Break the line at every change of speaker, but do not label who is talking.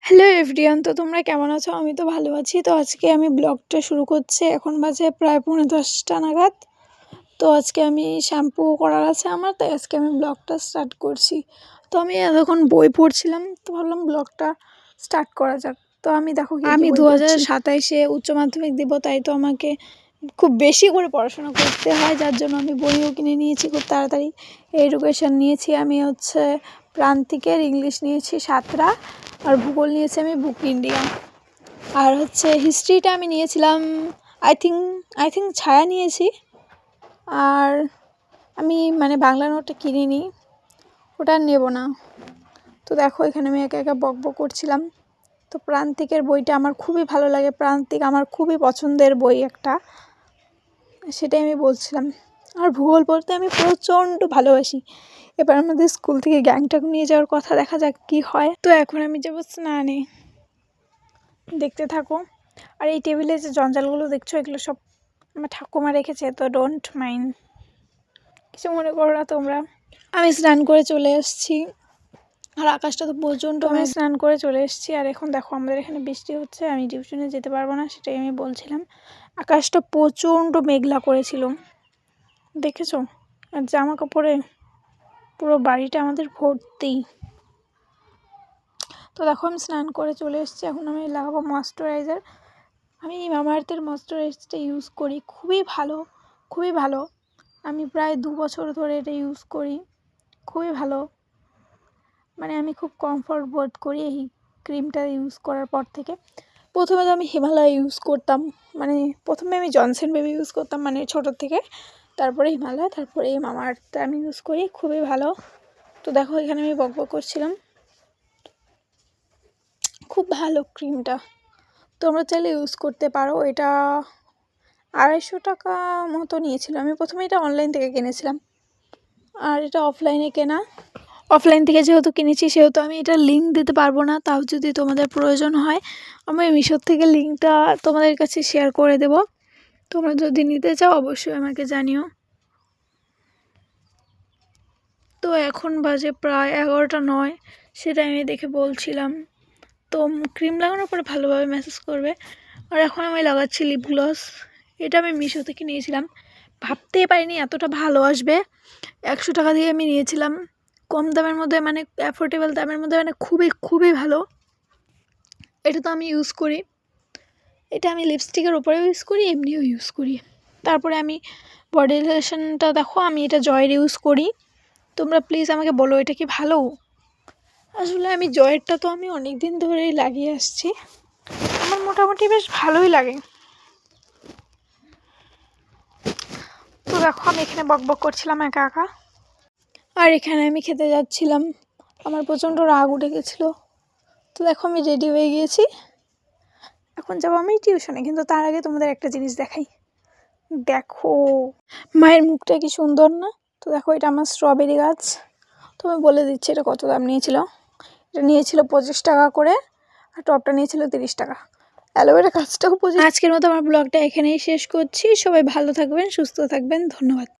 Hello everyone, তো তোমরা কেমন আছো? আমি তো ভালো আছি। তো আজকে আমি ব্লগটা শুরু করছি। এখন বাজে প্রায় 10:45 নাগাদ। তো আজকে আমি শ্যাম্পু করার আছে আমার, তাই আজকে আমি ব্লগটা স্টার্ট করছি। তো আমি এতক্ষণ বই পড়ছিলাম, তো ভাবলাম ব্লগটা স্টার্ট করা যাক। তো আমি দেখো আমি 2027-এ উচ্চ মাধ্যমিক দিব, তাই তো আমাকে খুব বেশি করে পড়াশোনা করতে হয়, যার জন্য আমি বইও কিনে নিয়েছি খুব তাড়াতাড়ি। এডুকেশন নিয়েছি আমি প্রান্তিকের, ইংলিশ নিয়েছি 7টা, আর ভূগোল নিয়েছি আমি বুক ইন্ডিয়া। আর হিস্ট্রিটা আমি নিয়েছিলাম আই থিঙ্ক ছায়া নিয়েছি। আর আমি বাংলা নোটটা কিনিনি, ওটা নেব না। তো দেখো এখানে আমি একা একা বকবক করছিলাম। তো প্রান্তিকের বইটা আমার খুবই ভালো লাগে, প্রান্তিক আমার খুবই পছন্দের বই একটা, সেটাই আমি বলছিলাম। আর ভূগোল পড়তে আমি প্রচণ্ড ভালোবাসি। এবার আমাদের স্কুল থেকে গ্যাংটক নিয়ে যাওয়ার কথা, দেখা যাক কী হয়। তো এখন আমি যাবো স্নানে, দেখতে থাকো। আর এই টেবিলে যে জঞ্জালগুলো দেখছো, এগুলো সব আমার ঠাকুমা রেখেছে, তো ডোন্ট মাইন্ড, কিছু মনে করো না তোমরা। আমি স্নান করে চলে এসেছি, আর আকাশটা তো প্রচণ্ড, আমি স্নান করে চলে এসেছি। আর এখন দেখো আমাদের এখানে বৃষ্টি হচ্ছে, আমি টিউশনে যেতে পারবো না, সেটাই আমি বলছিলাম। আকাশটা প্রচণ্ড মেঘলা করেছিল, দেখেছো? আর জামা কাপড়ে পুরো বাড়িটা আমাদের ভর্তি। তো দেখো আমি স্নান করে চলে এসেছি, এখন আমি লাগাবো ময়েশ্চারাইজার। আমি মামাআর্থের ময়েশ্চারাইজারটা ইউজ করি, খুবই ভালো, খুবই ভালো। আমি প্রায় 2 বছর ধরে এটা ইউজ করি, খুবই ভালো। আমি খুব কমফর্ট বোধ করি এই ক্রিমটা ইউজ করার পর থেকে। প্রথমে তো আমি হিমালয় ইউজ করতাম, প্রথমে আমি জনসন বেবি ইউজ করতাম ছোটোর থেকে, তারপরে হিমালয়, তারপরে এই মামাআর্থটা আমি ইউজ করি, খুবই ভালো। তো দেখো এখানে আমি বকবক করছিলাম, খুব ভালো ক্রিমটা, তোমরা চাইলে ইউজ করতে পারো। এটা 250 টাকা মতো নিয়েছিল। আমি প্রথমে এটা অনলাইন থেকে কিনেছিলাম, আর এটা অফলাইনে কেনা। অফলাইন থেকে যেহেতু কিনেছি, সেহেতু আমি এটা লিঙ্ক দিতে পারবো না, তাও যদি তোমাদের প্রয়োজন হয় আমি মিশোর থেকে লিঙ্কটা তোমাদের কাছে শেয়ার করে দেব। তোমরা যদি নিতে চাও অবশ্যই আমাকে জানিও। তো এখন বাজে প্রায় 11:09, সেটা আমি দেখে বলছিলাম। তো ক্রিম লাগানোর পরে ভালোভাবে ম্যাসেজ করবে। আর এখন আমি লাগাচ্ছি লিপ গ্লস, এটা আমি মিশো থেকে নিয়েছিলাম, ভাবতেই পারিনি এতটা ভালো আসবে। 100 টাকা দিয়ে আমি নিয়েছিলাম, কম দামের মধ্যে, অ্যাফোর্ডেবল দামের মধ্যে, খুবই খুবই ভালো। এটা তো আমি ইউজ করি, এটা আমি লিপস্টিকের ওপরেও ইউজ করি, এমনিও ইউজ করি। তারপরে আমি বডি লোশনটা দেখো, আমি এটা জয়ের ইউজ করি। তোমরা প্লিজ আমাকে বলো এটা কি ভালো। আসলে আমি জয়েরটা তো আমি অনেক দিন ধরেই লাগিয়ে আসছি, আমার মোটামুটি বেশ ভালোই লাগে। তো দেখো আমি এখানে বকবক করছিলাম একা একা, আর এখানে আমি খেতে যাচ্ছিলাম, আমার প্রচণ্ড রাগ উঠে গেছিলো। তো দেখো আমি রেডি হয়ে গিয়েছি, এখন যাবো আমি টিউশনে। কিন্তু তার আগে তোমাদের একটা জিনিস দেখাই, দেখো মায়ের মুখটা কি সুন্দর না? তো দেখো এটা আমার স্ট্রবেরি গাছ। তো আমি বলে দিচ্ছি এটা কত দাম নিয়েছিল। এটা নিয়েছিল 25 টাকা করে, আর টপটা নিয়েছিল 30 টাকা। অ্যালোভেরা গাছটাও 25। আজকের মতো আমার ব্লগটা এখানেই শেষ করছি। সবাই ভালো থাকবেন, সুস্থ থাকবেন, ধন্যবাদ।